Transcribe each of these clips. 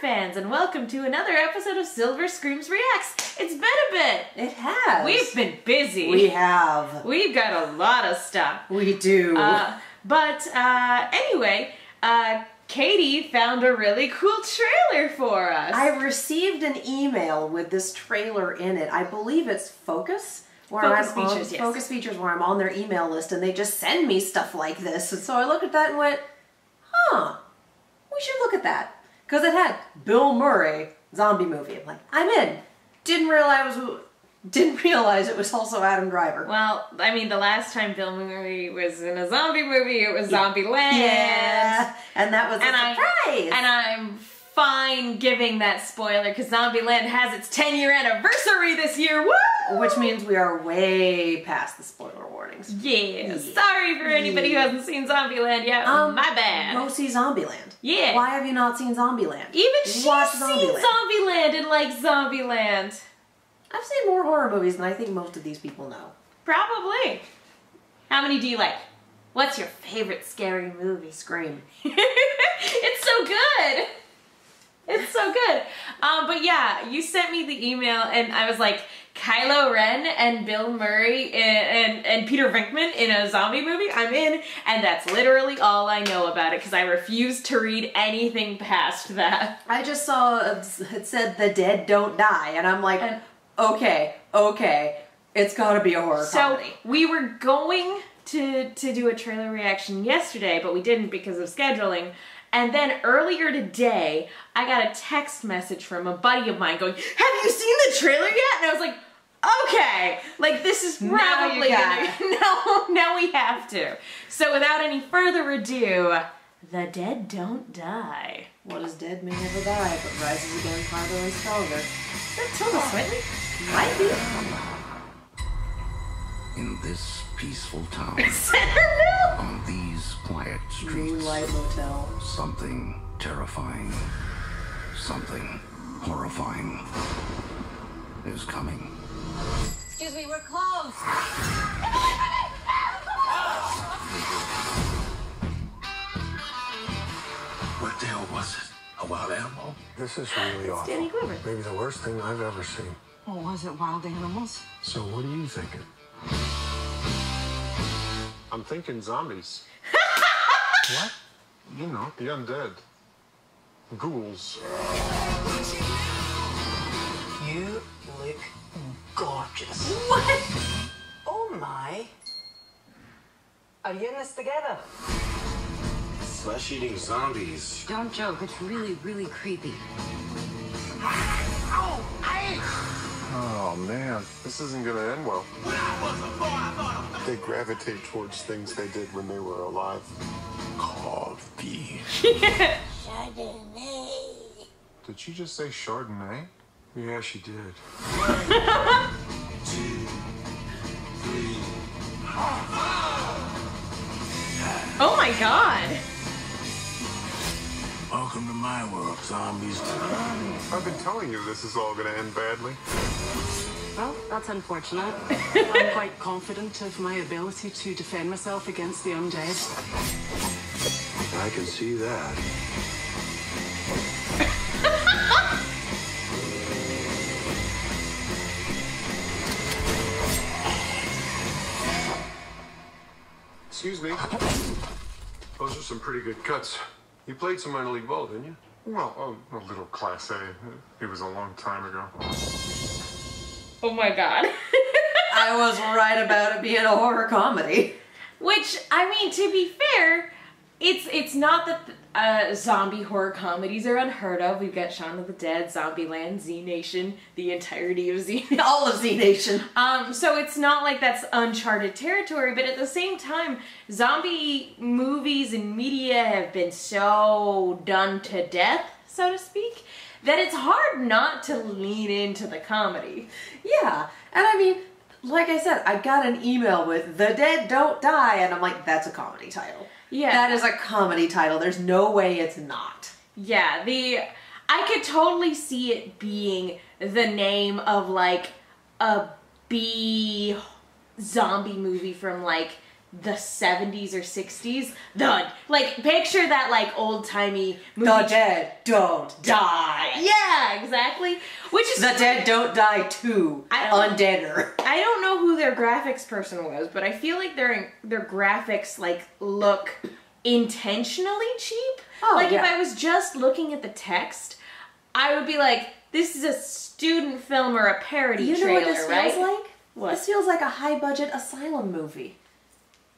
fans, and welcome to another episode of Silver Screams Reacts. It's been a bit. It has. We've been busy. We have. We've got a lot of stuff. We do. Anyway, Katie found a really cool trailer for us. I received an email with this trailer in it. I believe it's Focus. Focus Features, yes. Focus Features, where I'm on their email list, and they just send me stuff like this. And so I looked at that and went, huh, we should look at that. Because it had Bill Murray, zombie movie. I'm like, I'm in. Didn't realize it was also Adam Driver. Well, I mean, the last time Bill Murray was in a zombie movie, it was Zombieland. Yeah, and that was a surprise. And I'm fine giving that spoiler because Zombieland has its 10-year anniversary this year. Woo! Which means we are way past the spoiler warnings. Yeah. Sorry for anybody who hasn't seen Zombieland yet. My bad. Go see Zombieland. Yeah. Why have you not seen Zombieland? Even she's seen Zombieland and likes Zombieland. I've seen more horror movies than I think most of these people know. Probably. How many do you like? What's your favorite scary movie? Scream. It's so good. It's so good. But yeah, you sent me the email and I was like, Kylo Ren and Bill Murray and Peter Venkman in a zombie movie? I'm in. And that's literally all I know about it because I refuse to read anything past that. I just saw it said the dead don't die and I'm like, okay, it's gotta be a horror comedy. So we were going to do a trailer reaction yesterday, but we didn't because of scheduling. And then earlier today, I got a text message from a buddy of mine going, have you seen the trailer yet? And I was like, okay, like this is probably now we have to. So without any further ado, the dead don't die. What is dead may never die, but rises again farther and stronger. Is that Tilda Swinton? Might be. In this peaceful town, Centerville? on these quiet streets, Moonlight Motel. something terrifying, something horrifying is coming. Excuse me, we're closed. What the hell was it? A wild animal? This is really awful. Danny Glover. Maybe the worst thing I've ever seen. Oh, was it wild animals? So what are you thinking? I'm thinking zombies. What? You know, the undead. Ghouls. You look gorgeous. What? Oh my. Are you in this together? Flesh-eating zombies. Don't joke, it's really, really creepy. Oh man, this isn't gonna end well. They gravitate towards things they did when they were alive. Coffee. Chardonnay. Did she just say Chardonnay? Yeah, she did. 1, 2, 3. Oh my god. Welcome to my world, zombies. I've been telling you this is all gonna end badly. Well, that's unfortunate. I'm quite confident of my ability to defend myself against the undead. I can see that. Excuse me. Those are some pretty good cuts. You played some minor league ball, didn't you? Well, a little Class A. It was a long time ago. Oh my god. I was right about it being a horror comedy. Which, I mean, to be fair, it's not that zombie horror comedies are unheard of. We've got Shaun of the Dead, Zombieland, Z Nation, the entirety of Z Nation. All of Z Nation. So it's not like that's uncharted territory, but at the same time, zombie movies and media have been so done to death, so to speak, that it's hard not to lean into the comedy. Yeah, and I mean, like I said, I got an email with "The Dead Don't Die," and I'm like, that's a comedy title. Yeah. That is a comedy title. There's no way it's not. Yeah, I could totally see it being the name of like a B zombie movie from like the 70s or 60s. Picture that, like, old-timey movie. The dead don't die. Yeah, exactly. Which is... The dead don't die too. Undeader. I don't know who their graphics person was, but I feel like their graphics, like, look intentionally cheap. Oh, like, yeah. if I was just looking at the text, I would be like, this is a student film or a parody trailer, what this right? feels like? What? This feels like a high-budget asylum movie.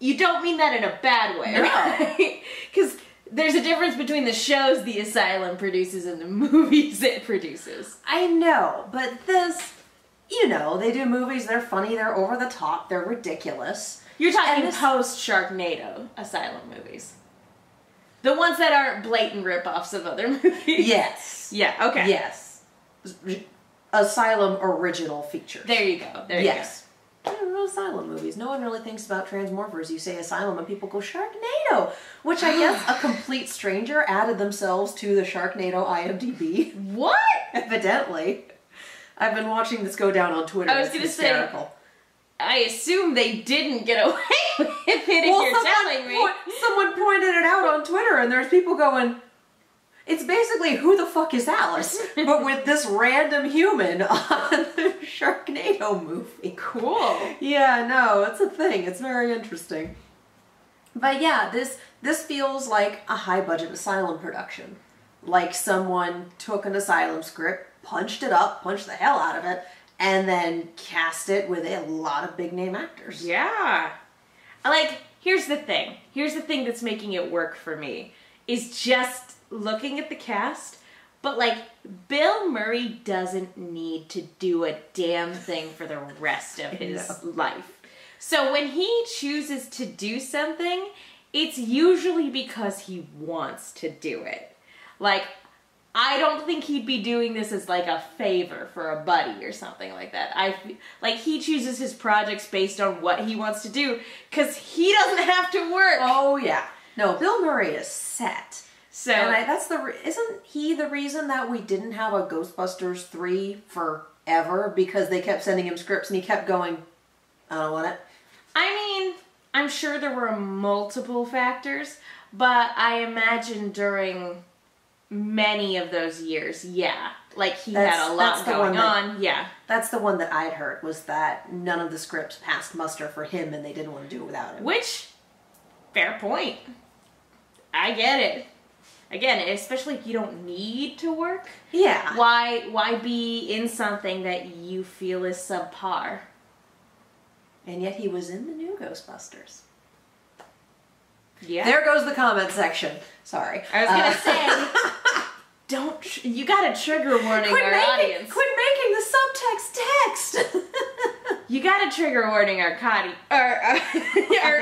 You don't mean that in a bad way, No. right? Because there's a difference between the shows the asylum produces and the movies it produces. I know, but this, they do movies, they're funny, they're over the top, they're ridiculous. You're talking And this- post-Sharknado asylum movies. The ones that aren't blatant rip-offs of other movies. Yes. Yeah, okay. Yes. Asylum original features. There you go. There Yes. I don't know asylum movies. No one really thinks about Transmorphers. You say asylum and people go Sharknado, which I guess a complete stranger added themselves to the Sharknado IMDb. you go. What? Evidently. I've been watching this go down on Twitter. I was It's gonna say, hysterical. I assume they didn't get away with it if you're telling me. Someone pointed it out on Twitter and there's people going, it's basically Who the Fuck is Alice? But with this random human on the Sharknado movie. Cool. Yeah, no, it's a thing. It's very interesting. But yeah, this feels like a high-budget asylum production. Like someone took an asylum script, punched it up, punched the hell out of it, and then cast it with a lot of big-name actors. Yeah. Here's the thing. Here's the thing that's making it work for me. Is just looking at the cast, but Bill Murray doesn't need to do a damn thing for the rest of his life. So when he chooses to do something, it's usually because he wants to do it. I don't think he'd be doing this as a favor for a buddy or something like that. He chooses his projects based on what he wants to do because he doesn't have to work. Oh yeah. No, Bill Murray is set. So And isn't he the reason that we didn't have a Ghostbusters 3 forever? Because they kept sending him scripts and he kept going, I don't want it. I mean, I'm sure there were multiple factors, but I imagine during many of those years, yeah. He had a lot going on, yeah. That's the one that I'd heard, was that none of the scripts passed muster for him and they didn't want to do it without him. Which, fair point. I get it. Again, especially if you don't need to work. Yeah. Why be in something that you feel is subpar? And yet he was in the new Ghostbusters. Yeah. There goes the comment section. Sorry. I was gonna say, you got a trigger warning our audience. Quit making the subtext text. You got a trigger warning our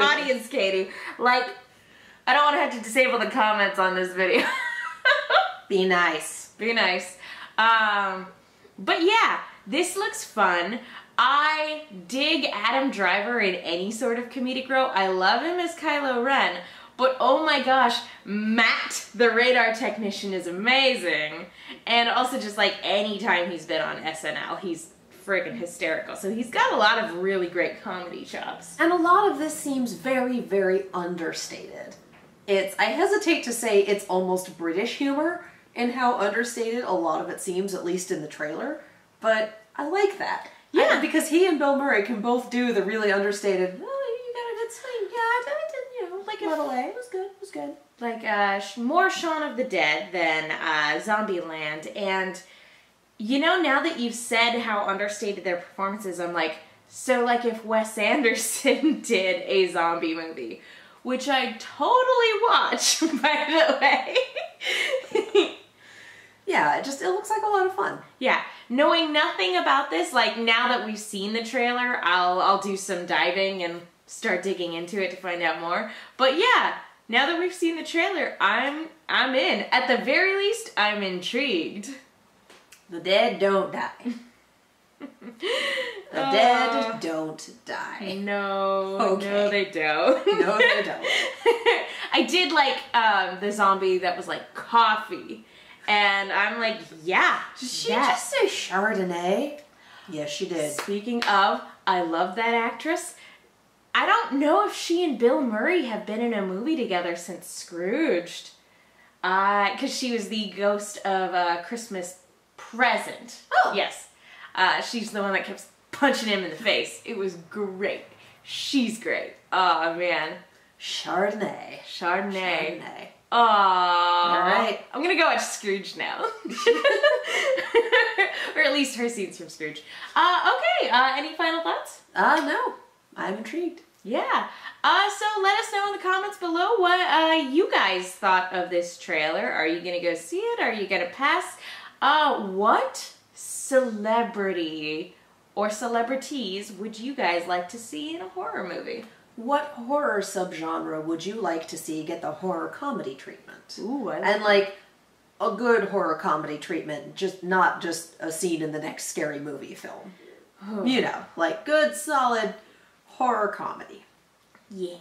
audience, Katie. I don't want to have to disable the comments on this video. Be nice. Be nice. But yeah, this looks fun. I dig Adam Driver in any sort of comedic role. I love him as Kylo Ren. But oh my gosh, Matt, the radar technician, is amazing. And also just anytime he's been on SNL, he's friggin' hysterical. So he's got a lot of really great comedy chops. And a lot of this seems very, very understated. I hesitate to say it's almost British humor in how understated a lot of it seems, at least in the trailer. But I like that. Yeah. Because he and Bill Murray can both do the really understated, oh, you got a good swing. Yeah, I did, Model A. It was good. It was good. More Shaun of the Dead than Zombieland. And, now that you've said how understated their performance is, I'm so if Wes Anderson did a zombie movie, which I totally watch, by the way. Yeah, it looks like a lot of fun. Yeah, knowing nothing about this, now that we've seen the trailer, I'll do some diving and start digging into it to find out more. But yeah, now that we've seen the trailer, I'm in. At the very least, I'm intrigued. The dead don't die. The dead don't die. No, Okay. no they don't. No, they don't. I did the zombie that was coffee. And I'm yeah. Did she just say Chardonnay? Yes, she did. Speaking of, I love that actress. I don't know if she and Bill Murray have been in a movie together since Scrooged. Because she was the ghost of a Christmas Present. Oh. Yes. She's the one that kept punching him in the face. It was great. She's great. Oh, man. Chardonnay. Aww. All right. I'm gonna go watch Scrooge now. Or at least her scenes from Scrooge. Okay, any final thoughts? No. I'm intrigued. Yeah. So let us know in the comments below what you guys thought of this trailer. Are you gonna go see it? Are you gonna pass? What celebrity or celebrities would you guys like to see in a horror movie? What horror subgenre would you like to see get the horror comedy treatment? Ooh, I And like a good horror comedy treatment, not just a scene in the next scary movie film. You know, like good solid horror comedy. Yeah.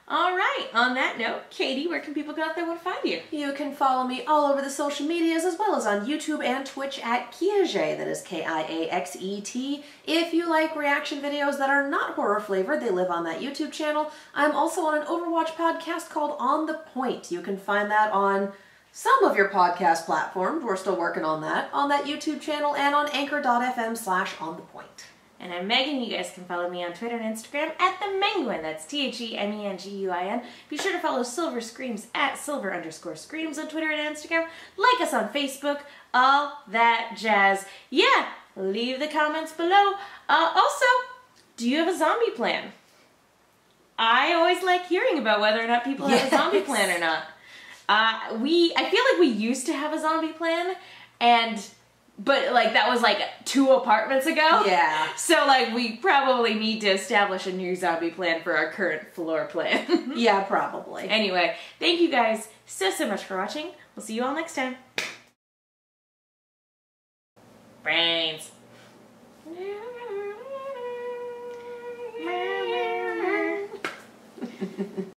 All right. On that note, Katie, where can people go if they want to find you? You can follow me all over the social medias as well as on YouTube and Twitch at Kiaxet, that is Kiaxet. If you like reaction videos that are not horror flavored, they live on that YouTube channel. I'm also on an Overwatch podcast called On the Point. You can find that on some of your podcast platforms. We're still working on that YouTube channel and on anchor.fm/onthepoint. And I'm Megan. You guys can follow me on Twitter and Instagram at TheMenguin. That's TheMenguin. Be sure to follow Silver Screams at Silver_Screams on Twitter and Instagram. Like us on Facebook. All that jazz. Yeah, leave the comments below. Also, do you have a zombie plan? I always like hearing about whether or not people have a zombie plan or not. I feel like we used to have a zombie plan, but like that was like 2 apartments ago. Yeah. So like we probably need to establish a new zombie plan for our current floor plan. Yeah, probably. Anyway, thank you guys so much for watching. We'll see you all next time. Brains.